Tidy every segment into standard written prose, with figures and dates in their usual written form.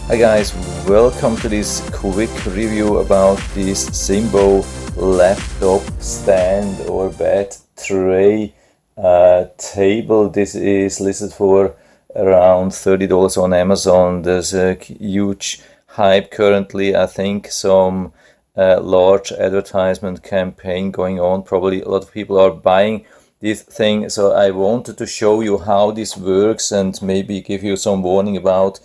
Hi guys, welcome to this quick review about this Simbow laptop stand or bed tray table. This is listed for around $30 on Amazon. There's a huge hype currently. I think some large advertisement campaign going on. Probably a lot of people are buying this thing, so I wanted to show you how this works and maybe give you some warning about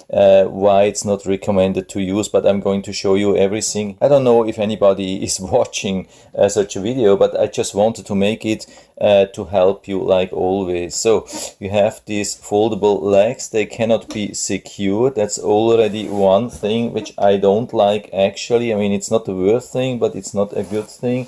why it's not recommended to use, but I'm going to show you everything. I don't know if anybody is watching such a video, but I just wanted to make it to help you like always. So you have these foldable legs, they cannot be secured. That's already one thing which I don't like actually. I mean, it's not the worst thing, but it's not a good thing.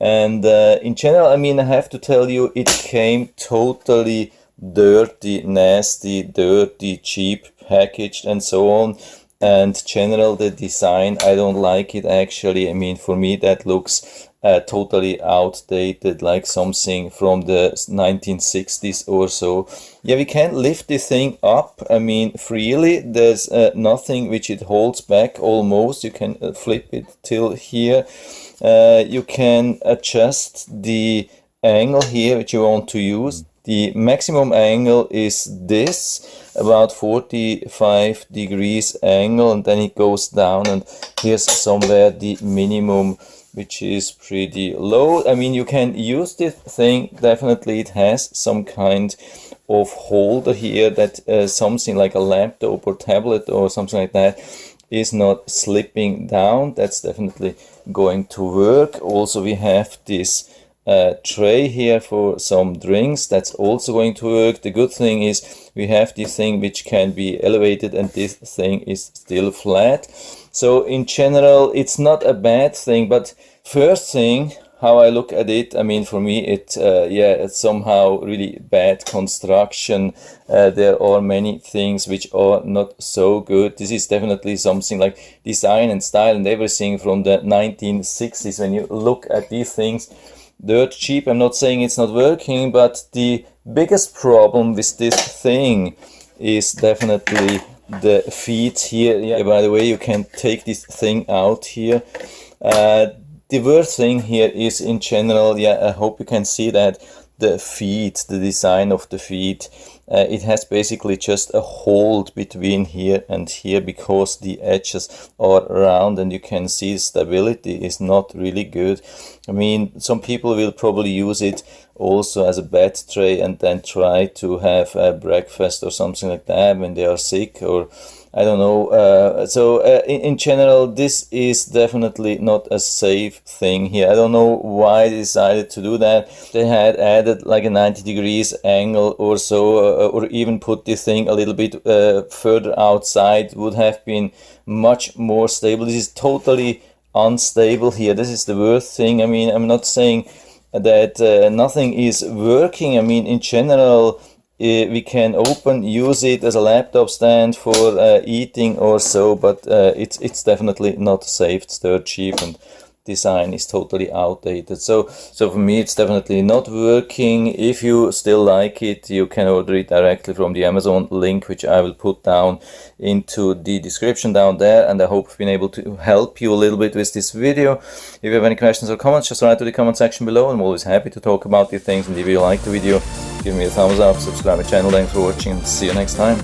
And in general, I mean, I have to tell you, it came totally dirty, nasty, dirty, cheap, packaged and so on. And general, the design, I don't like it actually. I mean, for me that looks totally outdated, like something from the 1960s or so. Yeah, we can lift this thing up, I mean, freely. There's nothing which it holds back almost. You can flip it till here. You can adjust the angle here which you want to use. The maximum angle is this, about 45 degrees angle, and then it goes down, and here's somewhere the minimum, which is pretty low. I mean, you can use this thing, definitely it has some kind of holder here that something like a laptop or tablet or something like that is not slipping down. That's definitely going to work. Also, we have this tray here for some drinks. That's also going to work. The good thing is we have this thing which can be elevated, and this thing is still flat. So in general, it's not a bad thing, but first thing, how I look at it, I mean, for me, it's somehow really bad construction. There are many things which are not so good. This is definitely something like design and style and everything from the 1960s. When you look at these things, dirt cheap. I'm not saying it's not working, but the biggest problem with this thing is definitely the feet here. Yeah, by the way, you can take this thing out here. The worst thing here is in general, yeah, I hope you can see that, the feet, the design of the feet. It has basically just a hold between here and here because the edges are round, and you can see stability is not really good. I mean, some people will probably use it also as a bed tray and then try to have a breakfast or something like that when they are sick, or I don't know. In general, this is definitely not a safe thing here. I don't know why they decided to do that. They had added like a 90 degrees angle or so, or even put this thing a little bit further outside, would have been much more stable. This is totally unstable here. This is the worst thing. I mean, I'm not saying that nothing is working. I mean, in general, we can use it as a laptop stand for eating or so, but it's definitely not safe. It's dirt cheap and design is totally outdated. So for me, it's definitely not working. If you still like it, you can order it directly from the Amazon link, which I will put down into the description down there. And I hope I've been able to help you a little bit with this video. If you have any questions or comments, just write to the comment section below. I'm always happy to talk about these things. And if you like the video, give me a thumbs up, subscribe to my channel. Thanks for watching, and see you next time.